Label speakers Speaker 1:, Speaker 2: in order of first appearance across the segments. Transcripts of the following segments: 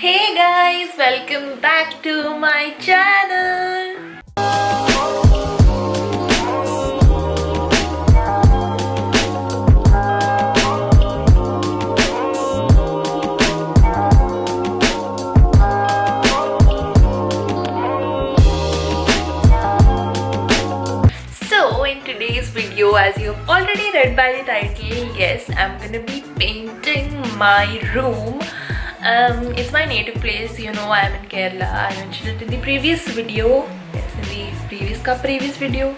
Speaker 1: Hey guys, welcome back to my channel. So in today's video, as you've already read by the title, yes, I'm gonna be painting my room. It's my native place, you know, I'm in Kerala. I mentioned it in the previous video. Yes, in the previous video.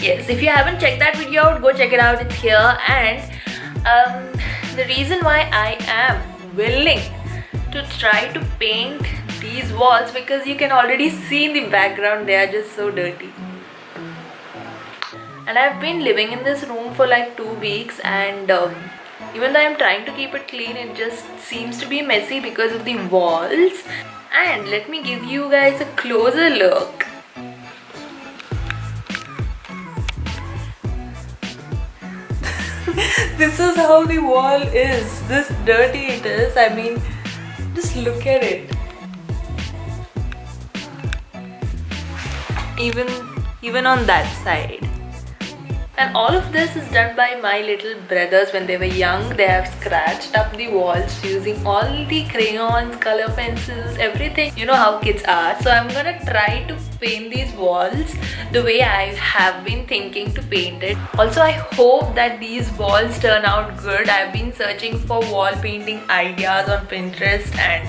Speaker 1: Yes, if you haven't checked that video out, go check it out, it's here. And the reason why I am willing to try to paint these walls, because you can already see in the background they are just so dirty. And I've been living in this room for like 2 weeks, and even though I'm trying to keep it clean, it just seems to be messy because of the walls. And let me give you guys a closer look. This is how the wall is. This dirty it is. I mean, just look at it. Even on that side. And all of this is done by my little brothers when they were young. They have scratched up the walls using all the crayons, color pencils, everything. You know how kids are. So I'm gonna try to paint these walls the way I have been thinking to paint it. Also, I hope that these walls turn out good. I've been searching for wall painting ideas on Pinterest, and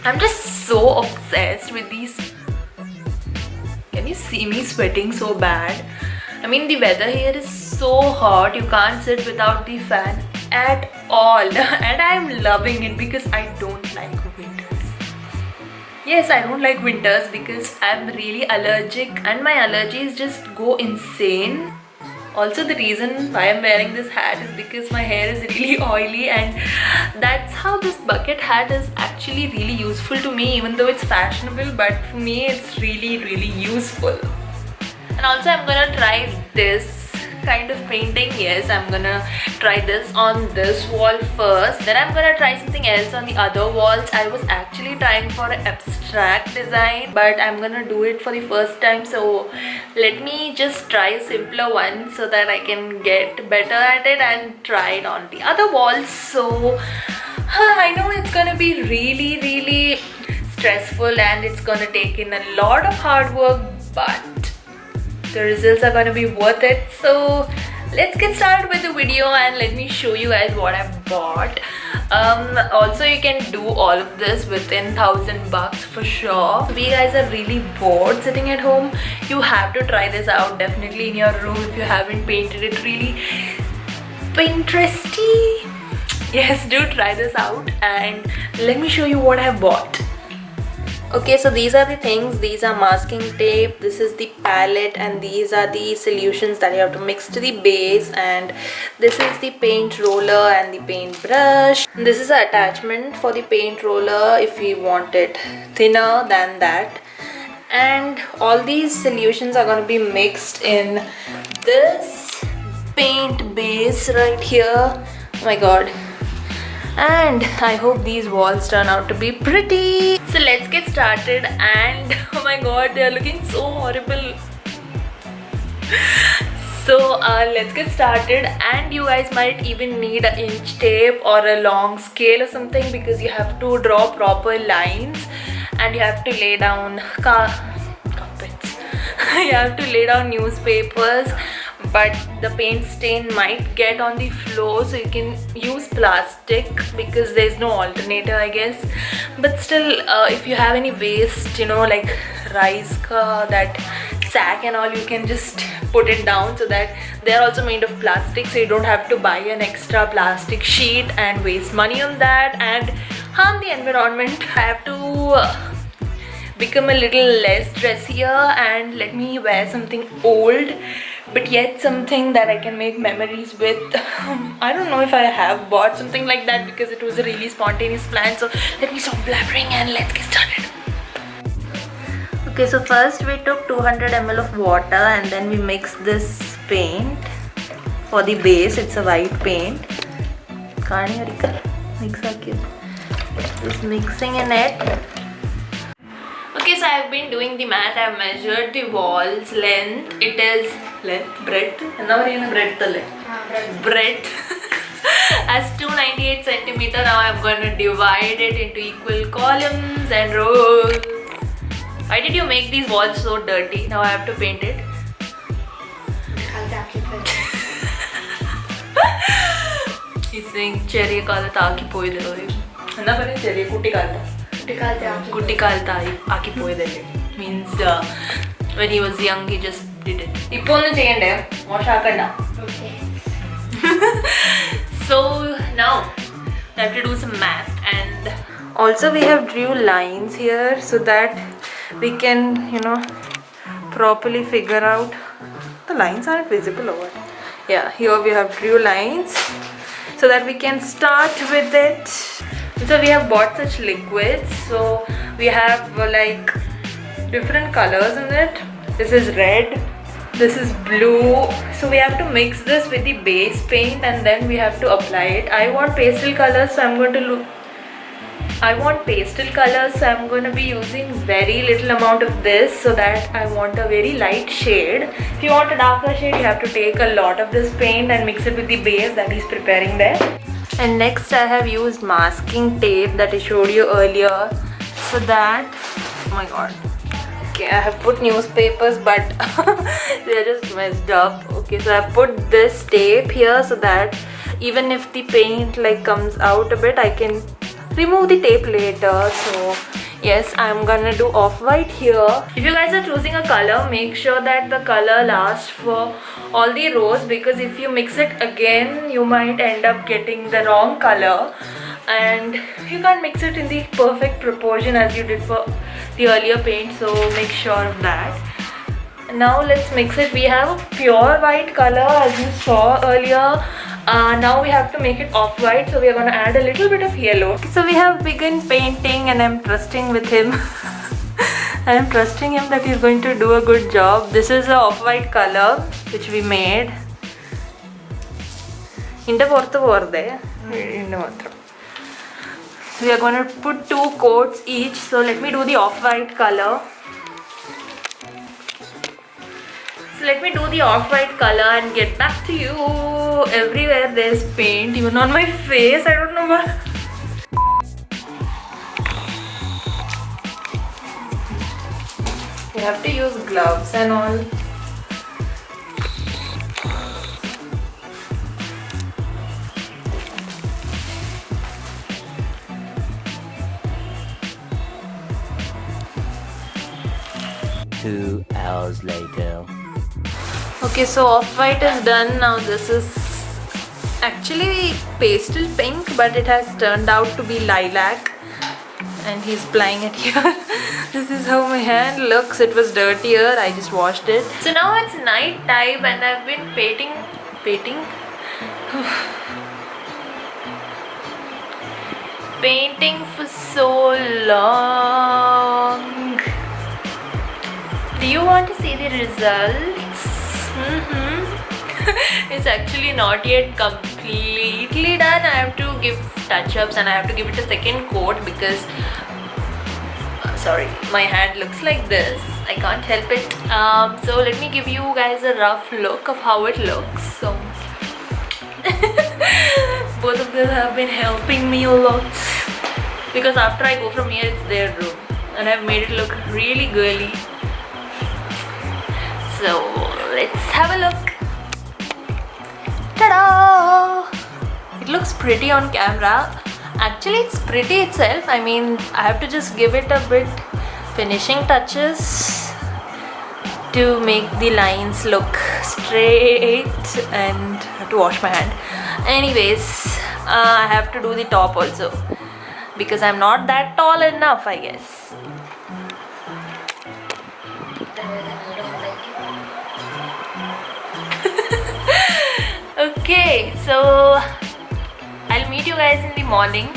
Speaker 1: I'm just so obsessed with these. Can you see me sweating so bad? I mean, the weather here is so hot, you can't sit without the fan at all. And I'm loving it because I don't like winters. Yes, I don't like winters because I'm really allergic and my allergies just go insane. Also, the reason why I'm wearing this hat is because my hair is really oily, and that's how this bucket hat is actually really useful to me, even though it's fashionable, but for me it's really useful. And also, I'm gonna try this kind of painting. Yes, I'm gonna try this on this wall first. Then I'm gonna try something else on the other walls. I was actually trying for an abstract design, but I'm gonna do it for the first time. So let me just try a simpler one so that I can get better at it and try it on the other walls. So I know it's gonna be really stressful and it's gonna take in a lot of hard work, but the results are going to be worth it. So let's get started with the video and let me show you guys what I've bought. Also, you can do all of this within $1,000 for sure. If you guys are really bored sitting at home, you have to try this out definitely in your room if you haven't painted it really Pinteresty. Yes, do try this out and let me show you what I bought. Okay, so these are the things. These are masking tape, this is the palette, and these are the solutions that you have to mix to the base, and this is the paint roller and the paint brush. And this is an attachment for the paint roller if you want it thinner than that. And all these solutions are going to be mixed in this paint base right here. Oh my god. And I hope these walls turn out to be pretty. So let's get started. And oh my god, they are looking so horrible. So let's get started. And you guys might even need an inch tape or a long scale or something, because you have to draw proper lines and you have to lay down carpets. You have to lay down newspapers, but the paint stain might get on the floor, so you can use plastic because there's no alternative, I guess. But still, if you have any waste, you know, like rice that sack and all, you can just put it down, so that they're also made of plastic, so you don't have to buy an extra plastic sheet and waste money on that and harm the environment. I have to become a little less dressier and let me wear something old but yet something that I can make memories with. I don't know if I have bought something like that because it was a really spontaneous plan. So let me stop blabbering and let's get started. Okay, so first we took 200 ml of water and then we mixed this paint for the base. It's a white paint. Mix Just mixing in it. Okay, so I've been doing the math. I've measured the wall's length. It is breadth. Breadth as 298 centimeter. Now I'm going to divide it into equal columns and rows. Why did you make these walls so dirty? Now I have to paint it. He's saying cherry kalta aaki poyidelu. Enna parayum cherry kutti kalta. Kutti kalta aaki poyidelu. Means when he was young he just did it. Ippo onnu cheyande. Moshakanda. Okay. So now we have to do some math, and also we have drew lines here so that we can, properly figure out. The lines aren't visible over. Yeah, here we have drew lines so that we can start with it. So we have bought such liquids. So we have like different colors in it. This is red. This is blue. So we have to mix this with the base paint and then we have to apply it. I want pastel colors, so I'm going to be using very little amount of this, so that I want a very light shade. If you want a darker shade, you have to take a lot of this paint and mix it with the base that he's preparing there. And next I have used masking tape that I showed you earlier, so that, oh my god. Okay, I have put newspapers, but they're just messed up. Okay, so I've put this tape here so that even if the paint like comes out a bit, I can remove the tape later. So yes, I'm gonna do off-white here. If you guys are choosing a color, make sure that the color lasts for all the rows, because if you mix it again, you might end up getting the wrong color and you can't mix it in the perfect proportion as you did for the earlier paint, so make sure of that. Now let's mix it. We have a pure white color as you saw earlier. Now we have to make it off-white, so we are going to add a little bit of yellow. So we have begun painting and I'm trusting with him. I am trusting him that he's going to do a good job. This is the off-white color which we made. We are going to put 2 coats each. So let me do the off-white color. So let me do the off-white color and get back to you. Everywhere there's paint, even on my face. I don't know what. You have to use gloves and all.
Speaker 2: Two hours later.
Speaker 1: Okay, so off-white is done. Now this is actually pastel pink, but it has turned out to be lilac and he's applying it here. This is how my hand looks. It was dirtier, I just washed it. So now it's night time and I've been painting for so long. Do you want to see the results? It's actually not yet completely done. I have to give touch-ups and I have to give it a second coat because sorry, my hand looks like this. I can't help it. So let me give you guys a rough look of how it looks. So both of them have been helping me a lot, because after I go from here, it's their room and I've made it look really girly. So let's have a look. Ta-da! It looks pretty on camera. Actually, it's pretty itself. I mean, I have to just give it a bit finishing touches to make the lines look straight, and I have to wash my hand. Anyways, I have to do the top also because I'm not that tall enough, I guess. Okay, so I'll meet you guys in the morning.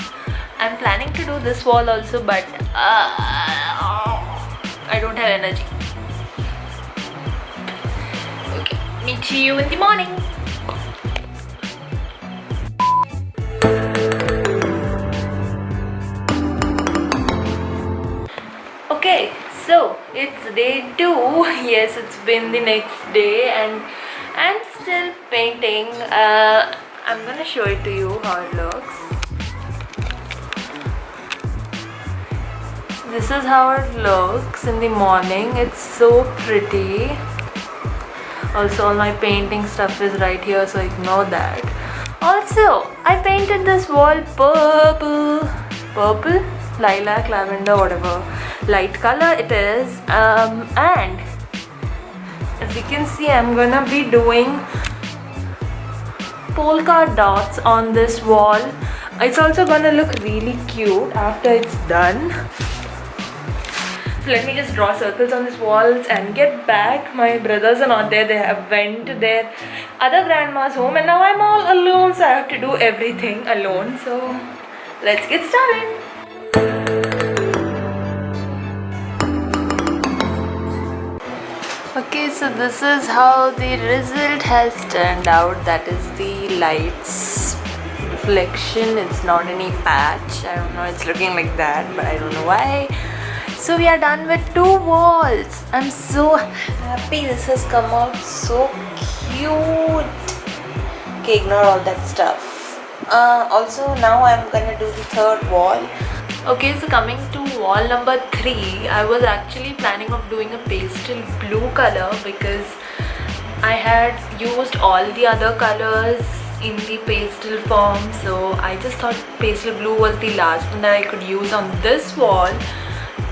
Speaker 1: I'm planning to do this wall also, but I don't have energy. Okay, meet you in the morning. So it's day 2. Yes, it's been the next day and I'm still painting. I'm gonna show it to you how it looks. This is how it looks in the morning. It's so pretty. Also, all my painting stuff is right here, so ignore that. Also, I painted this wall purple, lilac, lavender, whatever light color it is. And as you can see, I'm gonna be doing polka dots on this wall. It's also gonna look really cute after it's done. So let me just draw circles on these walls and get back. My brothers are not there. They have went to their other grandma's home and now I'm all alone, so I have to do everything alone. So let's get started. Okay, so this is how the result has turned out. That is the lights reflection. It's not any patch. I don't know, it's looking like that, but I don't know why. So we are done with 2 walls. I'm so happy this has come out so cute. Okay, ignore all that stuff. Also now I'm gonna do the 3rd wall. Okay, so coming to wall number 3, I was actually planning of doing a pastel blue color because I had used all the other colors in the pastel form. So I just thought pastel blue was the last one that I could use on this wall.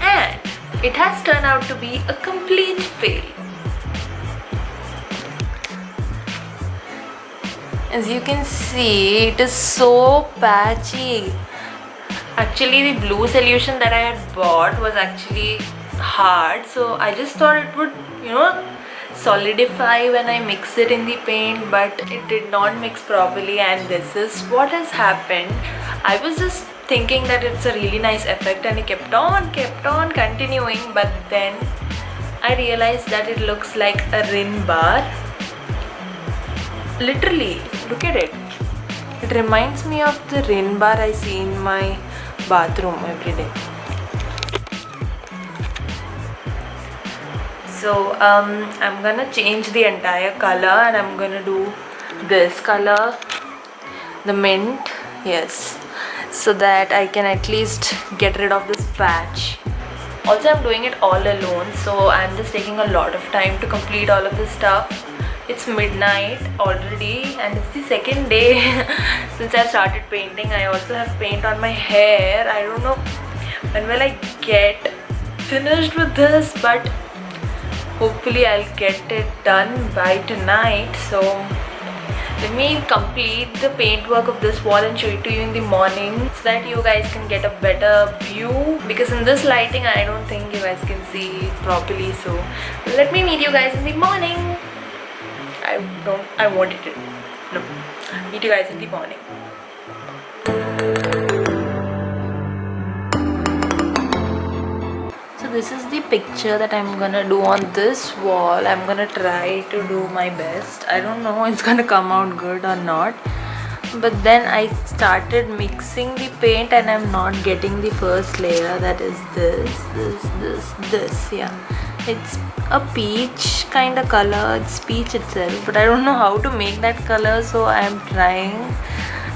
Speaker 1: And it has turned out to be a complete fail. As you can see, it is so patchy. Actually, the blue solution that I had bought was actually hard, so I just thought it would, solidify when I mix it in the paint, but it did not mix properly, and this is what has happened. I was just thinking that it's a really nice effect and it kept on continuing, but then I realized that it looks like a rin bar. Literally, look at it. It reminds me of the rin bar I see in my bathroom every day. So I'm gonna change the entire color and I'm gonna do this color, the mint, yes, so that I can at least get rid of this patch. Also, I'm doing it all alone, so I'm just taking a lot of time to complete all of this stuff. It's midnight already and it's the 2nd day since I started painting. I also have paint on my hair. I don't know when will I get finished with this, but hopefully I'll get it done by tonight. So let me complete the paintwork of this wall and show it to you in the morning so that you guys can get a better view, because in this lighting I don't think you guys can see it properly. So let me meet you guys in the morning. I wanted it. No. Meet you guys in the morning. So this is the picture that I'm gonna do on this wall. I'm gonna try to do my best. I don't know it's gonna come out good or not. But then I started mixing the paint and I'm not getting the first layer. That is this. Yeah. It's a peach kind of color. It's peach itself, but I don't know how to make that color, so I'm trying.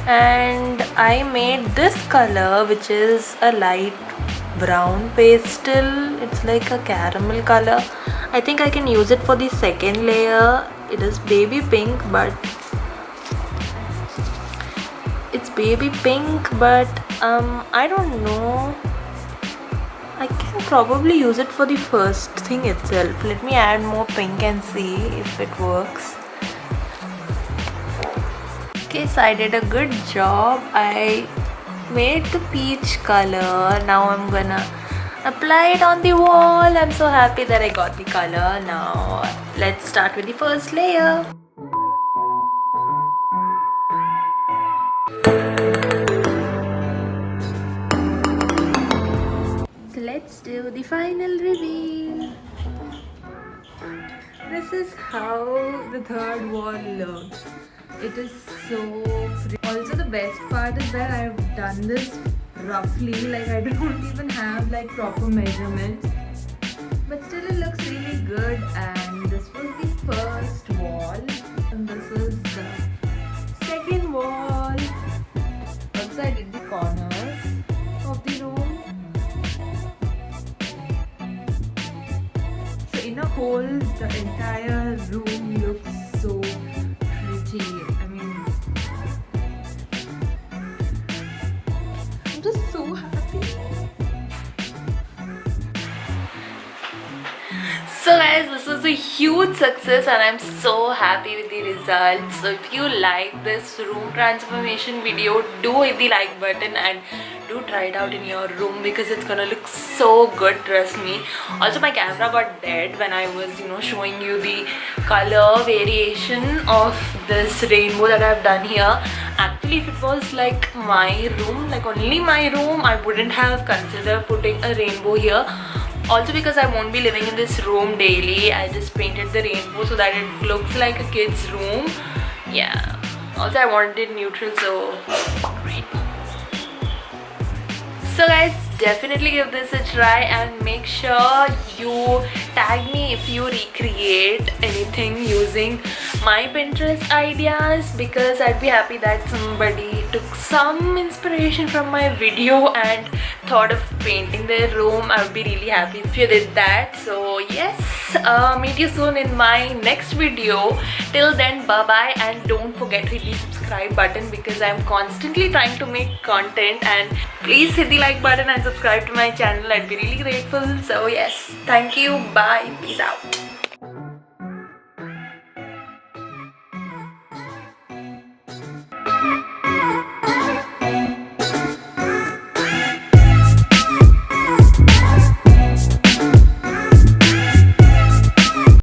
Speaker 1: And I made this color, which is a light brown pastel. It's like a caramel color. I think I can use it for the 2nd layer. It is baby pink, but I don't know. I can probably use it for the first thing itself. Let me add more pink and see if it works. Okay, so I did a good job. I made the peach color. Now I'm gonna apply it on the wall. I'm so happy that I got the color. Now let's start with the first layer. So let's do the final reveal. This is how the 3rd wall looks. It is so pretty. Also, the best part is that I've done this roughly, like I don't even have like proper measurements. but still it looks really good. And this was the first wall, and this is the second wall. Also I did the corners of the room. So in a whole, the entire room looks so pretty. I mean, I'm just so happy. So guys, this was a huge success and I'm so happy with the results. So if you like this room transformation video, do hit the like button and do try it out in your room because it's gonna look so good, trust me. Also my camera got dead when I was showing you the color variation of this rainbow that I've done here. Actually, if it was like my room, like only my room, I wouldn't have considered putting a rainbow here. Also because I won't be living in this room daily, I just painted the rainbow so that it looks like a kid's room. Yeah. Also I wanted it neutral, so great. So guys, definitely give this a try and make sure you tag me if you recreate anything using my Pinterest ideas, because I'd be happy that somebody took some inspiration from my video and thought of painting their room. I would be really happy if you did that. So yes, meet you soon in my next video. Till then, bye bye, and don't forget to hit the subscribe button because I'm constantly trying to make content, and please hit the like button and subscribe to my channel. I'd be really grateful. So yes, thank you, bye, peace out.